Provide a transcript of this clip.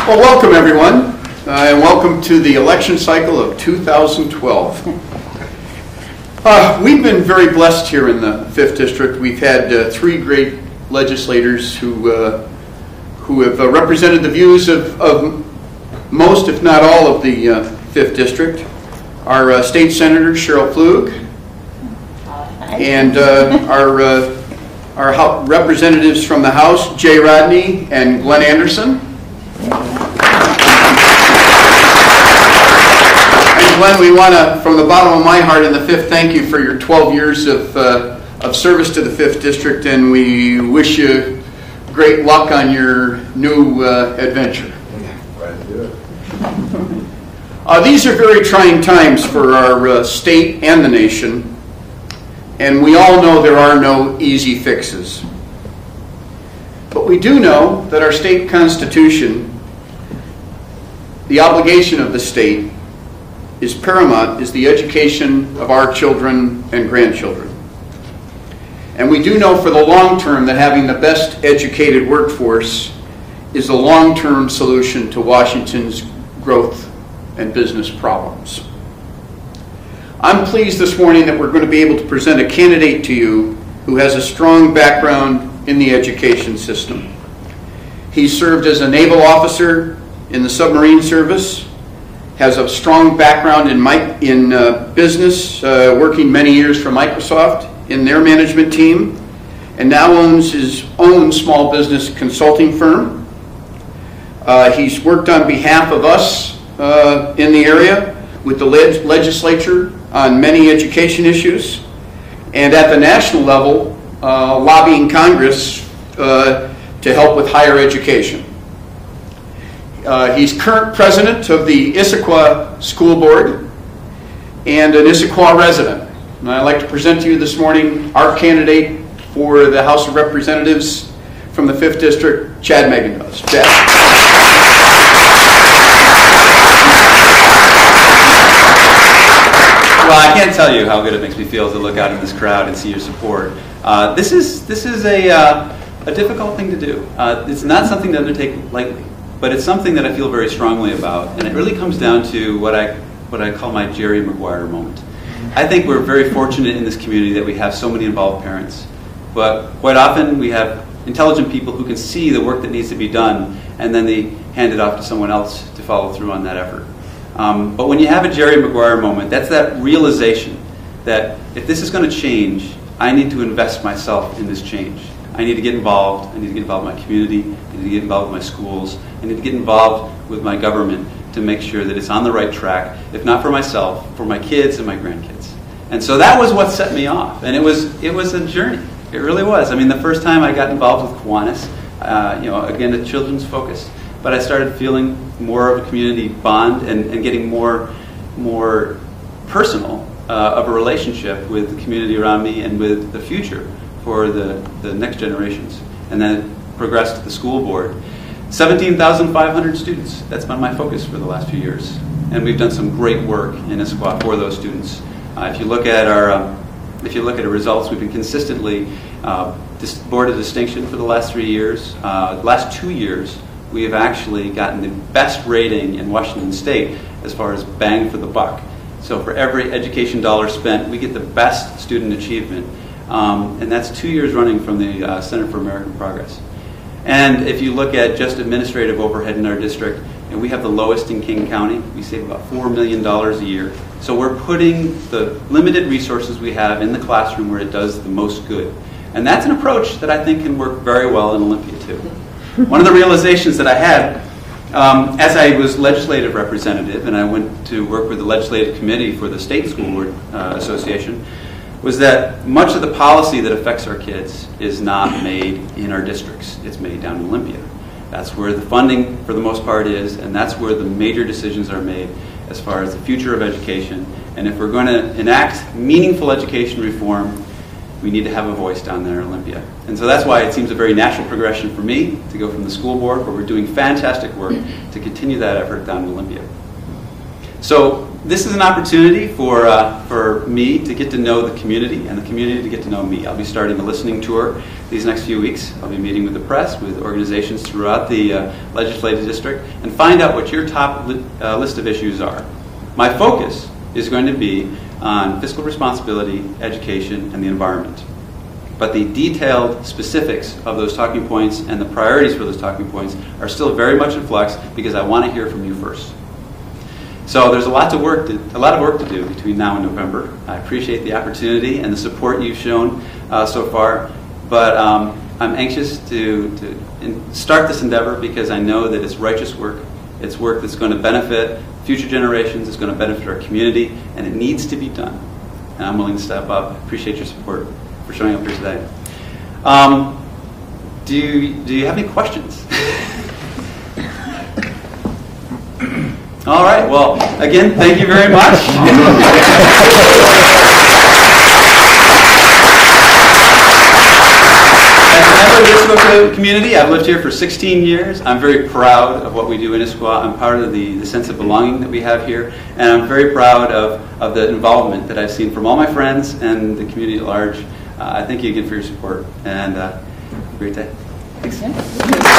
Well, welcome everyone, and welcome to the election cycle of 2012. We've been very blessed here in the 5th District. We've had three great legislators who have represented the views of most, if not all, of the 5th District. Our State Senator, Cheryl Plug, and our representatives from the House, Jay Rodney and Glenn Anderson. And Glenn, we want to, from the bottom of my heart in the 5th, thank you for your 12 years of service to the 5th District, and we wish you great luck on your new adventure. Glad to do it. These are very trying times for our state and the nation, and we all know there are no easy fixes. But we do know that our state constitution, the obligation of the state, is paramount, is the education of our children and grandchildren. And we do know for the long term that having the best educated workforce is the long-term solution to Washington's growth and business problems. I'm pleased this morning that we're going to be able to present a candidate to you who has a strong background in the education system. He served as a naval officer in the submarine service, has a strong background in business, working many years for Microsoft in their management team, and now owns his own small business consulting firm. He's worked on behalf of us in the area with the legislature on many education issues, and at the national level, lobbying Congress to help with higher education. He's current president of the Issaquah School Board and an Issaquah resident. And I'd like to present to you this morning our candidate for the House of Representatives from the 5th District, Chad Magendanz. Chad. Well, I can't tell you how good it makes me feel to look out in this crowd and see your support. This is a difficult thing to do. It's not something to undertake lightly, but it's something that I feel very strongly about, and it really comes down to what I call my Jerry Maguire moment. I think we're very fortunate in this community that we have so many involved parents, but quite often we have intelligent people who can see the work that needs to be done, and then they hand it off to someone else to follow through on that effort. But when you have a Jerry Maguire moment, that's that realization that if this is going to change, I need to invest myself in this change. I need to get involved. I need to get involved in my community. I need to get involved with my schools. I need to get involved with my government to make sure that it's on the right track, if not for myself, for my kids and my grandkids. And so that was what set me off. And it was a journey. It really was. I mean, the first time I got involved with Kiwanis, again, a children's focus, but I started feeling more of a community bond and getting more personal of a relationship with the community around me and with the future for the next generations. And then it progressed to the school board. 17,500 students. That's been my focus for the last few years. And we've done some great work in Issaquah for those students. If you look at our results, we've been consistently board of distinction for the last 3 years. The last 2 years, we have actually gotten the best rating in Washington State as far as bang for the buck. So for every education dollar spent, we get the best student achievement. And that's 2 years running from the Center for American Progress. And if you look at just administrative overhead in our district, and we have the lowest in King County. We save about $4 million a year. So we're putting the limited resources we have in the classroom where it does the most good. And that's an approach that I think can work very well in Olympia too. One of the realizations that I had as I was legislative representative, and I went to work with the legislative committee for the State School Board Association, was that much of the policy that affects our kids is not made in our districts. It's made down in Olympia. That's where the funding, for the most part, is, and that's where the major decisions are made as far as the future of education. And if we're going to enact meaningful education reform, we need to have a voice down there in Olympia. And so that's why it seems a very natural progression for me to go from the school board, where we're doing fantastic work, to continue that effort down in Olympia. So this is an opportunity for me to get to know the community and the community to get to know me. I'll be starting a listening tour these next few weeks. I'll be meeting with the press, with organizations throughout the legislative district, and find out what your top list of issues are. My focus is going to be on fiscal responsibility, education, and the environment. But the detailed specifics of those talking points and the priorities for those talking points are still very much in flux because I want to hear from you first. So there's a lot of work to do between now and November. I appreciate the opportunity and the support you've shown so far, but I'm anxious to start this endeavor because I know that it's righteous work. It's work that's going to benefit future generations, it's going to benefit our community, and it needs to be done. And I'm willing to step up. I appreciate your support for showing up here today. Do you have any questions? All right. Well, again, thank you very much. As a member of the Issaquah community, I've lived here for 16 years. I'm very proud of what we do in Issaquah. I'm part of the sense of belonging that we have here, and I'm very proud of the involvement that I've seen from all my friends and the community at large. I thank you again for your support, and have a great day. Thanks.